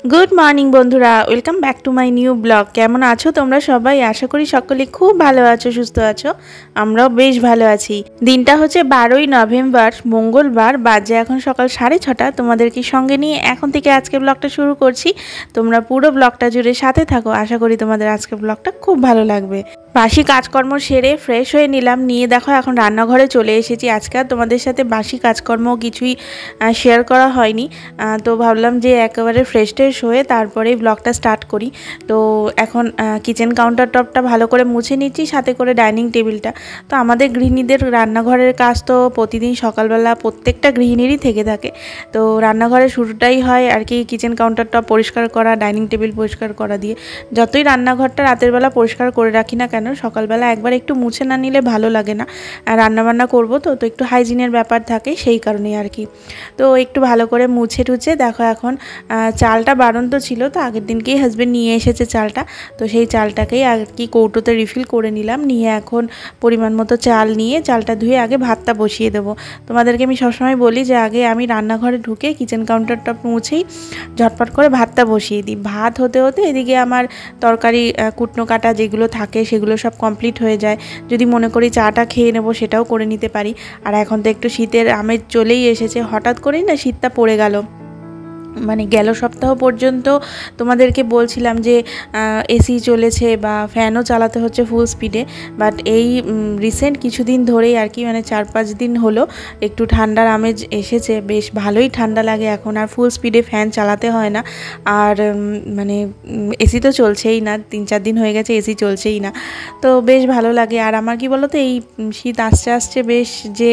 Good morning বন্ধুরা, welcome back to my new blog. কেমন আছো তোমরা সবাই? আশা করি সকলে খুব ভালো আছো, সুস্থ আছো। আমরাও বেশ ভালো আছি। দিনটা হচ্ছে 12ই নভেম্বর, মঙ্গলবার। বাজে এখন সকাল 6:30। তোমাদেরকে সঙ্গে নিয়ে এখন থেকে আজকের ব্লগটা শুরু করছি। তোমরা পুরো ব্লগটা জুড়ে সাথে থাকো। আশা করি তোমাদের আজকের ব্লগটা খুব ভালো লাগবে। বাসি কাজকর্ম সেরে ফ্রেশ হয়ে নিলাম, নিয়ে দেখো এখন রান্নাঘরে চলে এসেছি। আজকে আর তোমাদের সাথে বাসি কাজকর্ম কিছুই শেয়ার করা হয়নি, তো ভাবলাম যে একেবারে ফ্রেশ ট্রেশ হয়ে তারপরেই ব্লগটা স্টার্ট করি। তো এখন কিচেন কাউন্টার টপটা ভালো করে মুছে নিচ্ছি, সাথে করে ডাইনিং টেবিলটা। তো আমাদের গৃহিণীদের রান্নাঘরের কাজ তো প্রতিদিন সকালবেলা প্রত্যেকটা গৃহিণীরই থেকে থাকে। তো রান্নাঘরের শুরুটাই হয় আর কি কিচেন কাউন্টার টপ পরিষ্কার করা, ডাইনিং টেবিল পরিষ্কার করা দিয়ে। যতই রান্নাঘরটা রাতের বেলা পরিষ্কার করে রাখি না কেন, সকালবেলা একবার একটু মুছে না নিলে ভালো লাগে না। রান্নাবান্না করবো তো একটু হাইজিনের ব্যাপার থাকে, সেই কারণেই আর কি। তো একটু ভালো করে মুছে টুছে দেখো এখন চালটা বাড়ন্ত ছিল, তো আগের দিনকেই হাজবেন্ড নিয়ে এসেছে চালটা। তো সেই চালটাকেই আর কি কৌটোতে রিফিল করে নিলাম, নিয়ে এখন পরিমাণ মতো চাল নিয়ে চালটা ধুয়ে আগে ভাতটা বসিয়ে দেবো। তোমাদেরকে আমি সবসময় বলি যে আগে আমি রান্নাঘরে ঢুকে কিচেন কাউন্টার টপ মুছেই ঝটপট করে ভাতটা বসিয়ে দিই। ভাত হতে হতে এদিকে আমার তরকারি কুটনো কাটা যেগুলো থাকে সেগুলো সব কমপ্লিট হয়ে যায়। যদি মনে করি চাটা খেয়ে নেবো সেটাও করে নিতে পারি। আর এখন তো একটু শীতের আমেজ চলেই এসেছে, হঠাৎ করেই না শীতটা পড়ে গেল। মানে গেল সপ্তাহ পর্যন্ত তোমাদেরকে বলছিলাম যে এসি চলেছে বা ফ্যানও চালাতে হচ্ছে ফুল স্পিডে, বাট এই রিসেন্ট কিছুদিন ধরেই আর কি, মানে 4-5 দিন হলো একটু ঠান্ডার আমেজ এসেছে। বেশ ভালোই ঠান্ডা লাগে এখন, আর ফুল স্পিডে ফ্যান চালাতে হয় না। আর মানে এসি তো চলছেই না, 3-4 দিন হয়ে গেছে এসি চলছেই না। তো বেশ ভালো লাগে। আর আমার কি বলো তো, এই শীত আসছে আসছে বেশ যে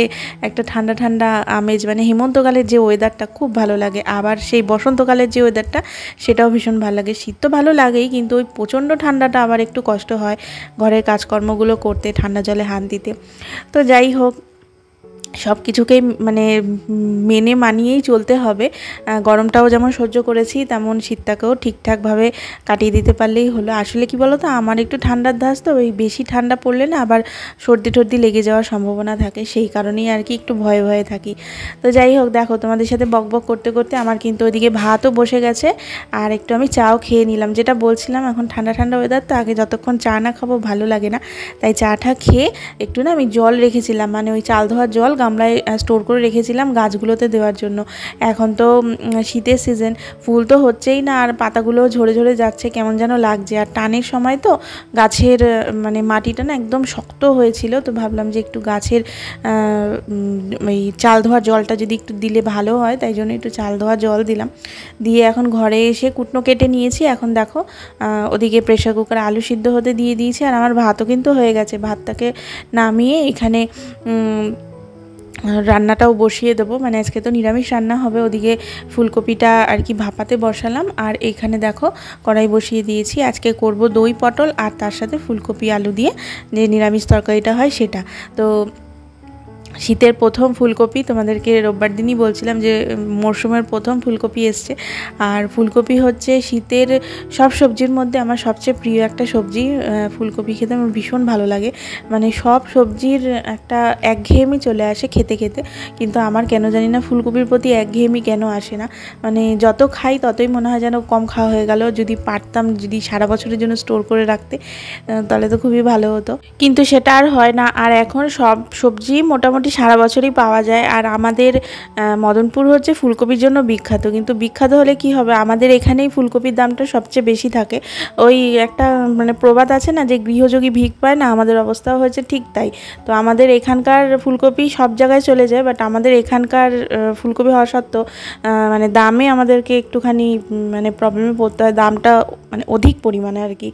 একটা ঠান্ডা ঠান্ডা আমেজ, মানে হেমন্তকালের যে ওয়েদারটা খুব ভালো লাগে। আবার সেই বসন্তকালের যে ওয়েদারটা সেটাও ভীষণ ভালো লাগে। শীত তো ভালো লাগেই, কিন্তু ওই প্রচণ্ড ঠান্ডাটা আবার একটু কষ্ট হয় ঘরের কাজকর্মগুলো করতে, ঠান্ডা জলে হাত দিতে। তো যাই হোক, সব কিছুকেই মানে মেনে মানিয়েই চলতে হবে। গরমটাও যেমন সহ্য করেছি, তেমন শীতটাকেও ঠিকঠাকভাবে কাটিয়ে দিতে পারলেই হলো। আসলে কি বলো তো, আমার একটু ঠান্ডার ধাস, তো ওই বেশি ঠান্ডা পড়লে না আবার সর্দি টর্দি লেগে যাওয়ার সম্ভাবনা থাকে, সেই কারণেই আর কি একটু ভয়ে ভয়ে থাকি। তো যাই হোক, দেখো তোমাদের সাথে বকবক করতে করতে আমার কিন্তু ওইদিকে ভাতও বসে গেছে, আর একটু আমি চাও খেয়ে নিলাম। যেটা বলছিলাম, এখন ঠান্ডা ঠান্ডা ওয়েদার, তো আগে যতক্ষণ চা না খাবো ভালো লাগে না। তাই চাটা খেয়ে একটু না আমি জল রেখেছিলাম, মানে ওই চাল ধোয়ার জল গামলায় স্টোর করে রেখেছিলাম গাছগুলোতে দেওয়ার জন্য। এখন তো শীতের সিজন, ফুল তো হচ্ছেই না, আর পাতাগুলো ঝরে ঝরে যাচ্ছে, কেমন যেন লাগছে। আর টানের সময় তো গাছের মানে মাটিটা না একদম শক্ত হয়েছিল, তো ভাবলাম যে একটু গাছের ওই চাল ধোয়ার জলটা যদি একটু দিলে ভালো হয়, তাই জন্য একটু চাল ধোয়া জল দিলাম। দিয়ে এখন ঘরে এসে কুটনো কেটে নিয়েছি। এখন দেখো ওদিকে প্রেশার কুকারে আলু সিদ্ধ হতে দিয়ে দিয়েছি, আর আমার ভাতও কিন্তু হয়ে গেছে। ভাতটাকে নামিয়ে এখানে রান্নাটাও বসিয়ে দেবো, মানে আজকে তো নিরামিষ রান্না হবে। ওদিকে ফুলকপিটা আর কি ভাপাতে বসালাম, আর এখানে দেখো কড়াই বসিয়ে দিয়েছি। আজকে করব দই পটল, আর তার সাথে ফুলকপি আলু দিয়ে যে নিরামিষ তরকারিটা হয় সেটা। তো শীতের প্রথম ফুলকপি, তোমাদেরকে রোববার দিনই বলছিলাম যে মরশুমের প্রথম ফুলকপি এসছে। আর ফুলকপি হচ্ছে শীতের সব সবজির মধ্যে আমার সবচেয়ে প্রিয় একটা সবজি। ফুলকপি খেতে আমার ভীষণ ভালো লাগে। মানে সব সবজির একটা একঘেয়েমি চলে আসে খেতে খেতে, কিন্তু আমার কেন জানি না ফুলকপির প্রতি একঘেয়েমি কেন আসে না। মানে যত খাই ততই মনে হয় যেন কম খাওয়া হয়ে গেল। যদি পারতাম, যদি সারা বছরের জন্য স্টোর করে রাখতে, তাহলে তো খুবই ভালো হতো, কিন্তু সেটা আর হয় না। আর এখন সব সবজি মোটামুটি সারা বছরই পাওয়া যায়। আর আমাদের মদনপুর হচ্ছে ফুলকপির জন্য বিখ্যাত, কিন্তু বিখ্যাত হলে কি হবে, আমাদের এখানেই ফুলকপির দামটা সবচেয়ে বেশি থাকে। ওই একটা মানে প্রবাদ আছে না, যে গৃহযোগী ভিক পায় না, আমাদের অবস্থাও হয়েছে ঠিক তাই। তো আমাদের এখানকার ফুলকপি সব জায়গায় চলে যায়, বাট আমাদের এখানকার ফুলকপি হওয়া সত্ত্বেও মানে দামে আমাদেরকে একটুখানি মানে প্রবলেমে পড়তে হয়, দামটা মানে অধিক পরিমাণে আর কি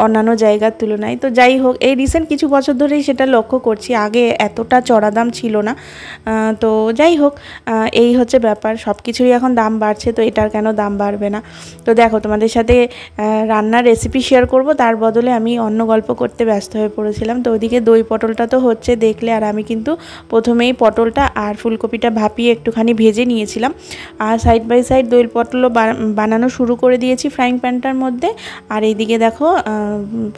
অন্যান্য জায়গার তুলনায়। তো যাই হোক, এই রিসেন্ট কিছু বছর ধরেই সেটা লক্ষ্য করছি, আগে এতটা চড়া দাম ছিল না। তো যাই হোক, এই হচ্ছে ব্যাপার, সব কিছুরই এখন দাম বাড়ছে, তো এটার কেন দাম বাড়বে না। তো দেখো তোমাদের সাথে রান্নার রেসিপি শেয়ার করব, তার বদলে আমি অন্য গল্প করতে ব্যস্ত হয়ে পড়েছিলাম। তো ওইদিকে দই পটলটা তো হচ্ছে দেখলে, আর আমি কিন্তু প্রথমেই পটলটা আর ফুলকপিটা ভাপিয়ে একটুখানি ভেজে নিয়েছিলাম, আর সাইড বাই সাইড দই পটলও বানানো শুরু করে দিয়েছি ফ্রাইং প্যানটার মধ্যে। আর এইদিকে দেখো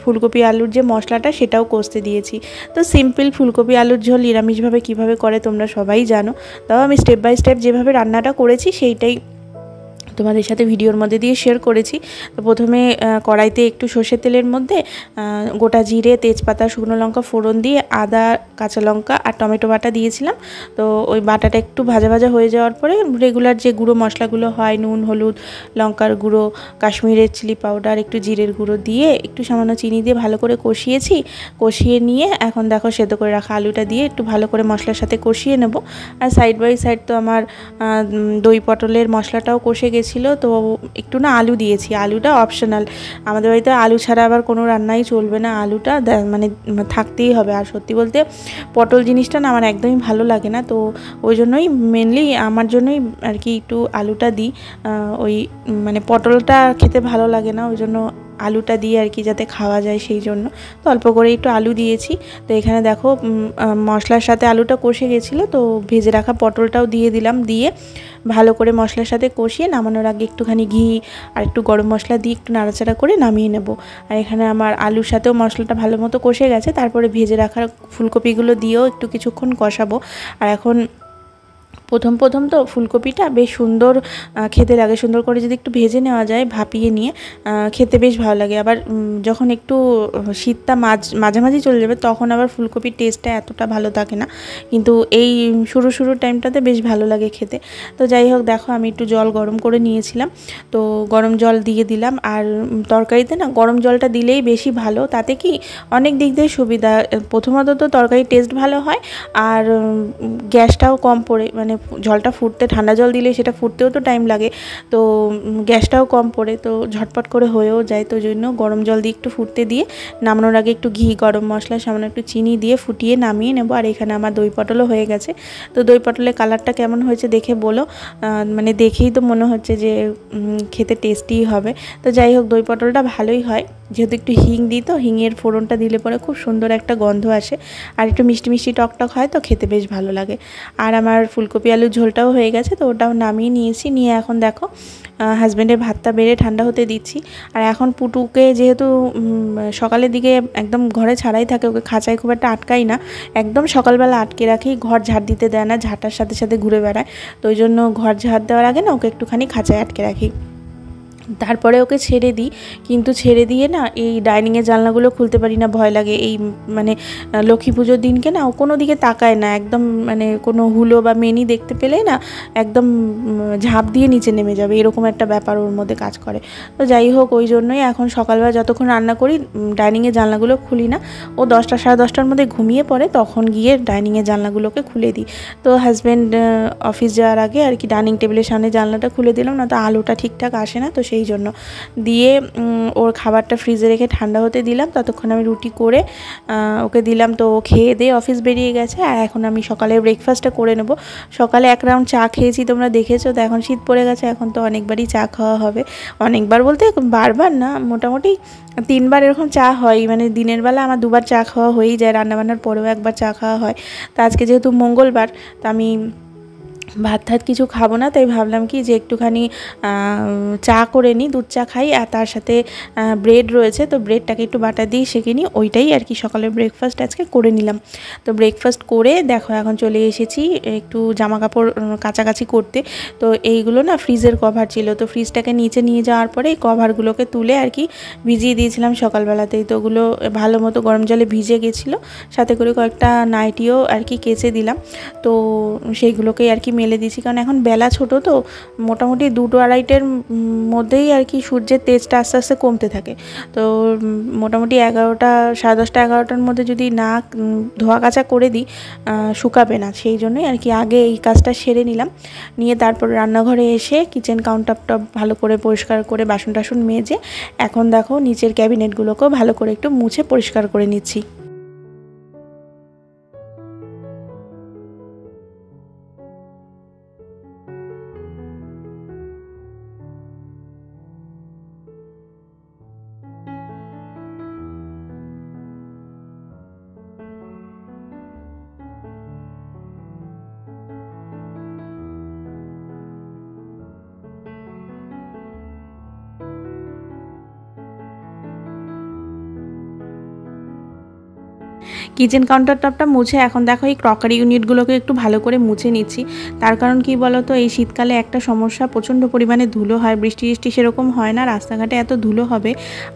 ফুলকপি আলুর যে মশলাটা সেটাও কষতে দিয়েছি। তো সিম্পল ফুলকপি আলুর ঝোল নিরামিষভাবে কিভাবে করে তোমরা সবাই জানো, তাও আমি স্টেপ বাই স্টেপ যেভাবে রান্নাটা করেছি সেইটাই তোমাদের সাথে ভিডিওর মধ্যে দিয়ে শেয়ার করেছি। তো প্রথমে কড়াইতে একটু সর্ষের তেলের মধ্যে গোটা জিরে, তেজপাতা, শুকনো লঙ্কা ফোড়ন দিয়ে আদা, কাঁচা লঙ্কা আর টমেটো বাটা দিয়েছিলাম। তো ওই বাটাটা একটু ভাজা ভাজা হয়ে যাওয়ার পরে রেগুলার যে গুঁড়ো মশলাগুলো হয়, নুন, হলুদ, লঙ্কার গুঁড়ো, কাশ্মীরের চিলি পাউডার, একটু জিরের গুঁড়ো দিয়ে একটু সামান্য চিনি দিয়ে ভালো করে কষিয়েছি। কষিয়ে নিয়ে এখন দেখো সেদ্ধ করে রাখা আলুটা দিয়ে একটু ভালো করে মশলার সাথে কষিয়ে নেব। আর সাইড বাই সাইড তো আমার দই পটলের মশলাটাও কষে গেছিলো। তো একটু না আলু দিয়েছি, আলুটা অপশনাল, আমাদের বাড়িতে আলু ছাড়া আবার কোনো রান্নাই চলবে না, আলুটা মানে থাকতেই হবে। আর সত্যি বলতে পটল জিনিসটা না আমার একদমই ভালো লাগে না, তো ওই জন্যই মেনলি আমার জন্যই আর কি একটু আলুটা দিই। ওই মানে পটলটা খেতে ভালো লাগে না, ওই জন্য আলুটা দিয়ে আর কি যাতে খাওয়া যায় সেই জন্য তো অল্প করে একটু আলু দিয়েছি। তো এখানে দেখো মশলার সাথে আলুটা কষে গেছিলো, তো ভেজে রাখা পটলটাও দিয়ে দিলাম, দিয়ে ভালো করে মশলার সাথে কষিয়ে নামানোর আগে একটুখানি ঘি আর একটু গরম মশলা দিয়ে একটু নাড়াচাড়া করে নামিয়ে নেব। আর এখানে আমার আলুর সাথেও মশলাটা ভালো মতো কষে গেছে, তারপরে ভেজে রাখা ফুলকপিগুলো দিয়েও একটু কিছুক্ষণ কষাবো। আর এখন প্রথম তো ফুলকপিটা বেশ সুন্দর খেতে লাগে, সুন্দর করে যদি একটু ভেজে নেওয়া যায় ভাপিয়ে নিয়ে খেতে বেশ ভালো লাগে। আবার যখন একটু শীতটা মাঝামাঝি চলে যাবে তখন আবার ফুলকপির টেস্টটা এতটা ভালো থাকে না, কিন্তু এই শুরুর টাইমটাতে বেশ ভালো লাগে খেতে। তো যাই হোক দেখো আমি একটু জল গরম করে নিয়েছিলাম, তো গরম জল দিয়ে দিলাম। আর তরকারিতে না গরম জলটা দিলেই বেশি ভালো, তাতে কি অনেক দিক দিয়ে সুবিধা। প্রথমত তো তরকারির টেস্ট ভালো হয়, আর গ্যাসটাও কম পড়ে, মানে জলটা ফুটতে, ঠান্ডা জল দিলে সেটা ফুটতেও তো টাইম লাগে, তো গ্যাসটাও কম পড়ে, তো ঝটপট করে হয়েও যায়। তো জন্য গরম জল দিয়ে একটু ফুটতে দিয়ে নামানোর আগে একটু ঘি, গরম মশলা, সামান্য একটু চিনি দিয়ে ফুটিয়ে নামিয়ে নেব। আর এখানে আমার দই পটলও হয়ে গেছে। তো দই পটলের কালারটা কেমন হয়েছে দেখে বলো, মানে দেখেই তো মনে হচ্ছে যে খেতে টেস্টি হবে। তো যাই হোক দই পটলটা ভালোই হয়, যেহেতু একটু হিং দিই, তো হিংয়ের ফোড়নটা দিলে পরে খুব সুন্দর একটা গন্ধ আসে, আর একটু মিষ্টি মিষ্টি টক হয়, তো খেতে বেশ ভালো লাগে। আর আমার ফুলকপি আলুর ঝোলটাও হয়ে গেছে, তো ওটাও নামিয়ে নিয়েছি। নিয়ে এখন দেখো হাজব্যান্ডের ভাতটা বেড়ে ঠান্ডা হতে দিচ্ছি। আর এখন পুটুকে যেহেতু সকালের দিকে একদম ঘরে ছাড়াই থাকে, ওকে খাঁচায় খুব একটা আটকাই না, একদম সকালবেলা আটকে রাখি, ঘর ঝাড় দিতে দেয় না, ঝাঁটার সাথে সাথে ঘুরে বেড়ায়, তো ওই জন্য ঘর ঝাড় দেওয়ার আগে না ওকে একটুখানি খাঁচায় আটকে রাখি, তারপরে ওকে ছেড়ে দিই। কিন্তু ছেড়ে দিয়ে না এই ডাইনিংয়ের জানলাগুলো খুলতে পারি না, ভয় লাগে। এই মানে লক্ষ্মী পুজোর দিনকে না ও কোনো দিকে তাকায় না, একদম মানে কোনো হুলো বা মেনি দেখতে পেলেই না একদম ঝাঁপ দিয়ে নিচে নেমে যাবে, এরকম একটা ব্যাপার ওর মধ্যে কাজ করে। তো যাই হোক ওই জন্যই এখন সকালবেলা যতক্ষণ রান্না করি ডাইনিংয়ের জানলাগুলো খুলি না, ও 10টা সাড়ে 10টার মধ্যে ঘুমিয়ে পড়ে, তখন গিয়ে ডাইনিংয়ের জানলাগুলোকে খুলে দিই। তো হাজব্যান্ড অফিস যাওয়ার আগে আর কি ডাইনিং টেবিলের সামনে জানলাটা খুলে দিলাম, না তো আলোটা ঠিকঠাক আসে না, তো সেই জন্য দিয়ে ওর খাবারটা ফ্রিজে রেখে ঠান্ডা হতে দিলাম। ততক্ষণ আমি রুটি করে ওকে দিলাম, তো ও খেয়ে দিয়ে অফিস বেরিয়ে গেছে। আর এখন আমি সকালে ব্রেকফাস্টটা করে নেব। সকালে এক রাউন্ড চা খেয়েছি, তোমরা দেখেছো, তো এখন শীত পড়ে গেছে, এখন তো অনেকবারই চা খাওয়া হবে। অনেকবার বলতে বারবার না, মোটামুটি 3বার এরকম চা হয়, মানে দিনের বেলা আমার 2বার চা খাওয়া হয়েই যায়, রান্নাবান্নার পরেও একবার চা খাওয়া হয়। তো আজকে যেহেতু মঙ্গলবার, তো আমি ভাত কিছু খাবো না, তাই ভাবলাম কি যে একটুখানি চা করে নিই, দুধ চা খাই, আর তার সাথে ব্রেড রয়েছে, তো ব্রেডটাকে একটু বাটার দিয়ে সেঁকে নিই, ওইটাই আর কি সকালের ব্রেকফাস্ট আজকে করে নিলাম। তো ব্রেকফাস্ট করে দেখো এখন চলে এসেছি একটু জামা কাপড় কাচাকাচি করতে। তো এইগুলো না ফ্রিজের কভার ছিল, তো ফ্রিজটাকে নিচে নিয়ে যাওয়ার পরে এই কভারগুলোকে তুলে আর কি ভিজিয়ে দিয়েছিলাম সকালবেলাতেই, তো ওগুলো ভালো মতো গরম জলে ভিজে গেছিলো, সাথে করে কয়েকটা নাইটিও আর কি কেচে দিলাম। তো সেইগুলোকেই আর কি মেলে দিয়েছি, কারণ এখন বেলা ছোট, তো মোটামুটি 2-2-2:30-এর মধ্যেই আর কি সূর্যের তেজটা আস্তে আস্তে কমতে থাকে। তো মোটামুটি 11টা সাড়ে 10টা 11টার মধ্যে যদি না ধোয়া কাচা করে দিই শুকাবে না, সেই জন্যই আর কি আগে এই কাজটা সেরে নিলাম। নিয়ে তারপর রান্নাঘরে এসে কিচেন কাউন্টারটা ভালো করে পরিষ্কার করে বাসন টাসন মেজে এখন দেখো নিচের ক্যাবিনেটগুলোকেও ভালো করে একটু মুছে পরিষ্কার করে নিচ্ছি। কিচেন কাউন্টার টপটা মুছে এখন দেখো এই ক্রকারি ইউনিটগুলোকে একটু ভালো করে মুছে নিচ্ছি। তার কারণ কি বলো তো, এই শীতকালে একটা সমস্যা, প্রচণ্ড পরিমাণে ধুলো হয়, বৃষ্টি সেরকম হয় না, রাস্তাঘাটে এত ধুলো হবে।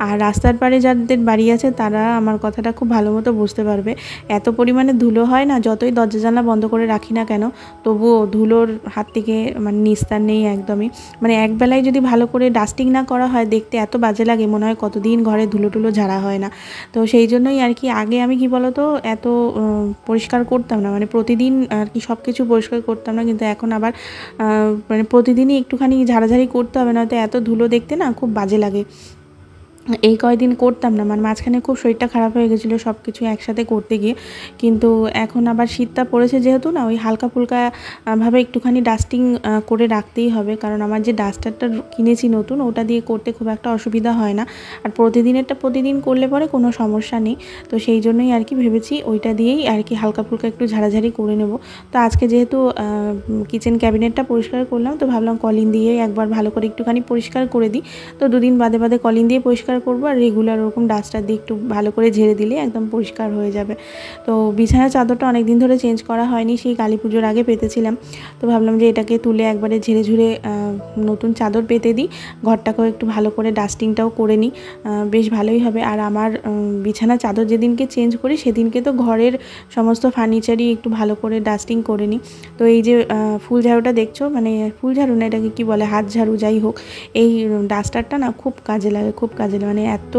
আর রাস্তার পাড়ে যাদের বাড়ি আছে তারা আমার কথাটা খুব ভালো মতো বুঝতে পারবে। এত পরিমাণে ধুলো হয় না, যতই দরজা জানলা বন্ধ করে রাখি না কেন তবুও ধুলোর হাত থেকে মানে নিস্তার নেই একদমই। মানে একবেলায় যদি ভালো করে ডাস্টিং না করা হয় দেখতে এত বাজে লাগে, মনে হয় কতদিন ঘরে ধুলো টুলো ঝাড়া হয় না। তো সেই জন্যই আর কি আগে আমি কি বলতো এত পরিষ্কার করতাম না, মানে প্রতিদিন আর কি সব কিছু পরিষ্কার করতাম না, কিন্তু এখন আবার মানে প্রতিদিনই একটুখানি ঝাড়াঝাড়ি করতে হবে, নয়তো এত ধুলো দেখতে না খুব বাজে লাগে। এই কয়দিন করতাম না, মানে মাঝখানে খুব শরীরটা খারাপ হয়ে গেছিলো সব কিছু একসাথে করতে গিয়ে। কিন্তু এখন আবার শীতটা পড়েছে যেহেতু না, ওই হালকা ফুলকা ভাবে একটুখানি ডাস্টিং করে রাখতেই হবে, কারণ আমার যে ডাস্টারটা কিনেছি নতুন, ওটা দিয়ে করতে খুব একটা অসুবিধা হয় না। আর প্রতিদিনেরটা প্রতিদিন করলে পরে কোনো সমস্যা নেই। তো সেই জন্যই আর কি ভেবেছি ওইটা দিয়েই আর কি হালকা ফুলকা একটু ঝাড়াঝাড়ি করে নেব। তো আজকে যেহেতু কিচেন ক্যাবিনেটটা পরিষ্কার করলাম, তো ভাবলাম কলিন দিয়ে একবার ভালো করে একটুখানি পরিষ্কার করে দিই। তো দুদিন বাদে বাদে কলিন দিয়ে পরিষ্কার করব, আর রেগুলার ওরকম ডাস্টার দিয়ে একটু ভালো করে ঝেড়ে দিলে একদম পরিষ্কার হয়ে যাবে। তো বিছানার চাদরটা অনেক দিন ধরে চেঞ্জ করা হয়নি, সেই কালী পুজোর আগে পেতেছিলাম। তো ভাবলাম যে এটাকে তুলে একবারে ঝেড়ে ঝুড়ে নতুন চাদর পেতে দিই, ঘরটাকেও একটু ভালো করে ডাস্টিংটাও করে নিই, বেশ ভালোই হবে। আর আমার বিছানার চাদর যেদিনকে চেঞ্জ করি সেদিনকে তো ঘরের সমস্ত ফার্নিচারই একটু ভালো করে ডাস্টিং করে নিই। তো এই যে ফুল ঝাড়ুটা দেখছো, মানে ফুল ঝাড়ু না, এটাকে কী বলে, হাত ঝাড়ু যাই হোক, এই ডাস্টারটা না খুব কাজে লাগে, খুব কাজে লাগে, মানে এত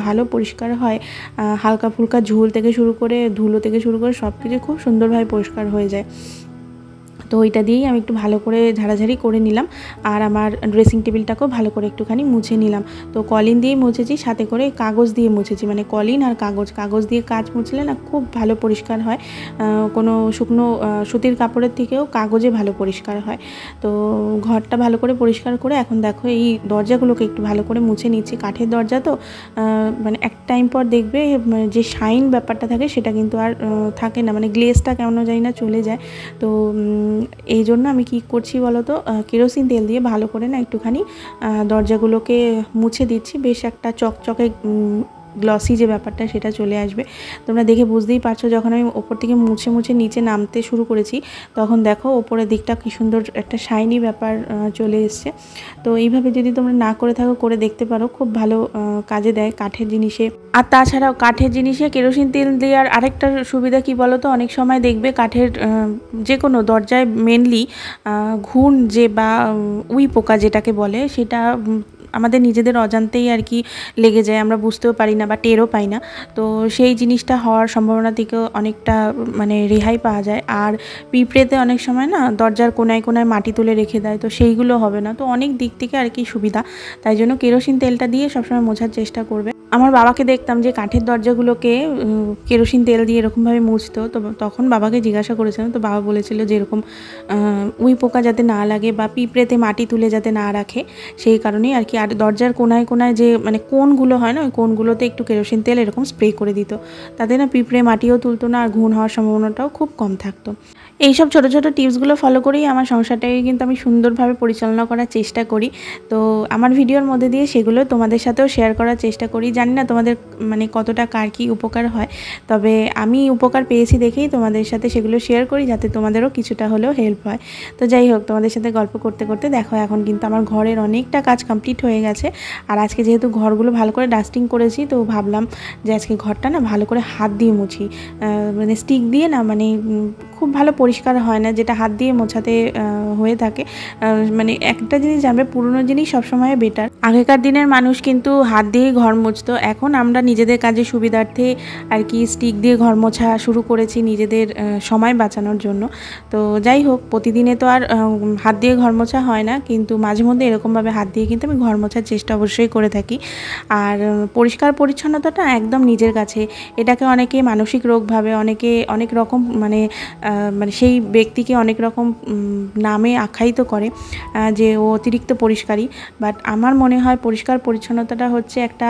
ভালো পরিষ্কার হয়, হালকা ফুলকা ঝুল থেকে শুরু করে ধুলো থেকে শুরু করে সব কিছু খুব সুন্দরভাবে পরিষ্কার হয়ে যায়। তো ওইটা দিয়েই আমি একটু ভালো করে ঝাড়াঝাড়ি করে নিলাম। আর আমার ড্রেসিং টেবিলটাকেও ভালো করে একটুখানি মুছে নিলাম। তো কলিন দিয়েই মুছেছি, সাথে করে কাগজ দিয়ে মুছেছি, মানে কলিন আর কাগজ দিয়ে কাচ মুছলে না খুব ভালো পরিষ্কার হয়, কোনো শুকনো সুতির কাপড়ের থেকেও কাগজে ভালো পরিষ্কার হয়। তো ঘরটা ভালো করে পরিষ্কার করে এখন দেখো এই দরজাগুলোকে একটু ভালো করে মুছে নিচ্ছি। কাঠের দরজা তো মানে এক টাইম পর দেখবে যে শাইন ব্যাপারটা থাকে সেটা কিন্তু আর থাকে না, মানে গ্লেজটা কেমন জানি না চলে যায়। তো এই জন্য আমি কি করছি বলো তো, কেরোসিন তেল দিয়ে ভালো করে না একটুখানি দরজাগুলোকে মুছে দিচ্ছি, বেশ একটা চকচকে গ্লসি যে ব্যাপারটা সেটা চলে আসবে। তোমরা দেখে বুঝতেই পারছো, যখন আমি ওপর থেকে মুছে নিচে নামতে শুরু করেছি তখন দেখো ওপরের দিকটা কি সুন্দর একটা শাইনি ব্যাপার চলে এসছে। তো এইভাবে যদি তোমরা না করে থাকো, করে দেখতে পারো, খুব ভালো কাজে দেয় কাঠের জিনিসে। আর তাছাড়াও কাঠের জিনিসে কেরোসিন তেল দেওয়ার আরেকটা সুবিধা কি বলো তো, অনেক সময় দেখবে কাঠের যে কোনো দরজায় মেনলি ঘুণ যে বা উই পোকা যেটাকে বলে, সেটা আমাদের নিজেদের অজান্তেই আর কি লেগে যায়, আমরা বুঝতেও পারি না বা টেরও পাই না। তো সেই জিনিসটা হওয়ার সম্ভাবনা থেকেও অনেকটা মানে রেহাই পাওয়া যায়। আর পিঁপড়েতে অনেক সময় না দরজার কোনায় কোনায় মাটি তুলে রেখে দেয়, তো সেইগুলো হবে না। তো অনেক দিক থেকে আর কি সুবিধা, তাই জন্য কেরোসিন তেলটা দিয়ে সবসময় মোছার চেষ্টা করবে। আমার বাবাকে দেখতাম যে কাঠের দরজাগুলোকে কেরোসিন তেল দিয়ে এরকমভাবে মুছতো, তো তখন বাবাকে জিজ্ঞাসা করেছিলাম, তো বাবা বলেছিল যে এরকম উই পোকা যাতে না লাগে বা পিঁপড়েতে মাটি তুলে যাতে না রাখে, সেই কারণেই আর কি। আর দরজার কোনায় কোনায় যে মানে কোণগুলো হয় না, ওই কোণগুলোতে একটু কেরোসিন তেল এরকম স্প্রে করে দিত, তাতে না পিঁপড়ে মাটিও তুলতো না, আর ঘুণ হওয়ার সম্ভাবনাটাও খুব কম থাকতো। এইসব ছোটো ছোটো টিপসগুলো ফলো করেই আমার সংসারটাকে কিন্তু আমি সুন্দরভাবে পরিচালনা করার চেষ্টা করি। তো আমার ভিডিওর মধ্যে দিয়ে সেগুলো তোমাদের সাথেও শেয়ার করার চেষ্টা করি। জানি না তোমাদের মানে কতটা কার কী উপকার হয়, তবে আমি উপকার পেয়েছি দেখেই তোমাদের সাথে সেগুলো শেয়ার করি, যাতে তোমাদেরও কিছুটা হলেও হেল্প হয়। তো যাই হোক, তোমাদের সাথে গল্প করতে করতে দেখো এখন কিন্তু আমার ঘরের অনেকটা কাজ কমপ্লিট হয়ে গেছে। আর আজকে যেহেতু ঘরগুলো ভালো করে ডাস্টিং করেছি, তো ভাবলাম যে আজকে ঘরটা না ভালো করে হাত দিয়ে মুছি, মানে স্টিক দিয়ে না, মানে খুব ভালো পরিষ্কার হয় না যেটা হাত দিয়ে মোছাতে হয়ে থাকে। মানে একটা জিনিস জানবে, পুরনো জিনিস সবসময় বেটার। আগেকার দিনের মানুষ কিন্তু হাত দিয়েই ঘর মুছতো, এখন আমরা নিজেদের কাজের সুবিধার্থে আর কি স্টিক দিয়ে ঘর মোছা শুরু করেছি নিজেদের সময় বাঁচানোর জন্য। তো যাই হোক, প্রতিদিনে তো আর হাত দিয়ে ঘর মোছা হয় না, কিন্তু মাঝে মধ্যে এরকমভাবে হাত দিয়ে কিন্তু আমি ঘর মোছার চেষ্টা অবশ্যই করে থাকি। আর পরিষ্কার পরিচ্ছন্নতাটা একদম নিজের কাছে, এটাকে অনেকে মানসিক রোগ ভাবে, অনেকে অনেক রকম মানে সেই ব্যক্তিকে অনেক রকম নামে আখ্যায়িত করে যে ও অতিরিক্ত পরিষ্কারী। বাট আমার মনে হয় পরিষ্কার পরিচ্ছন্নতাটা হচ্ছে একটা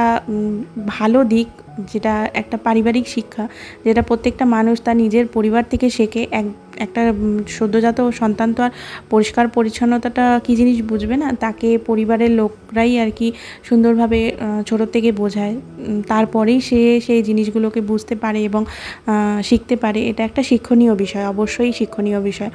ভালো দিক, যেটা একটা পারিবারিক শিক্ষা, যেটা প্রত্যেকটা মানুষ তার নিজের পরিবার থেকে শেখে। একটা সদ্যজাত সন্তান তো আর পরিষ্কার পরিচ্ছন্নতাটা কী জিনিস বুঝবে না, তাকে পরিবারের লোকরাই আর কি সুন্দরভাবে ছোটোর থেকে বোঝায়, তারপরেই সে সেই জিনিসগুলোকে বুঝতে পারে এবং শিখতে পারে। এটা একটা শিক্ষণীয় বিষয়, অবশ্যই শিক্ষণীয় বিষয়।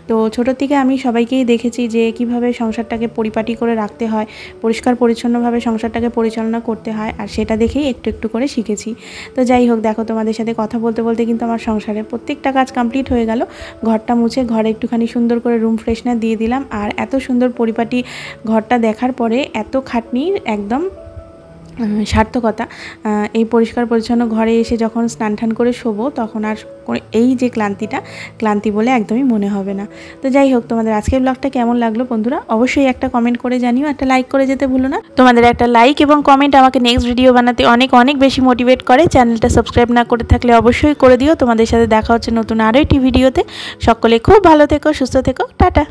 তো ছোটোর থেকে আমি সবাইকেই দেখেছি যে কিভাবে সংসারটাকে পরিপাটি করে রাখতে হয়, পরিষ্কার পরিচ্ছন্নভাবে সংসারটাকে পরিচালনা করতে হয়, আর সেটা দেখেই একটু একটু করে শিখেছি। তো যাই হোক, দেখো তোমাদের সাথে কথা বলতে বলতে কিন্তু আমার সংসারের প্রত্যেকটা কাজ কমপ্লিট হয়ে গেল। ঘরটা মুছে ঘরে একটুখানি সুন্দর করে রুম ফ্রেশনার দিয়ে দিলাম, আর এত সুন্দর পরিপাটি ঘরটা দেখার পরে এত খাটনির একদম সার্থকতা। এই পরিষ্কার পরিচ্ছন্ন ঘরে এসে যখন স্নান টান করে শোবো, তখন আর এই যে ক্লান্তি বলে একদমই মনে হবে না। তো যাই হোক, তোমাদের আজকের ব্লগটা কেমন লাগলো বন্ধুরা, অবশ্যই একটা কমেন্ট করে জানিও, একটা লাইক করে যেতে ভুলো না। তোমাদের একটা লাইক এবং কমেন্ট আমাকে নেক্সট ভিডিও বানাতে অনেক অনেক বেশি মোটিভেট করে। চ্যানেলটা সাবস্ক্রাইব না করে থাকলে অবশ্যই করে দিও। তোমাদের সাথে দেখা হচ্ছে নতুন আরও একটি ভিডিওতে। সকলে খুব ভালো থেকো, সুস্থ থেকো, টাটা।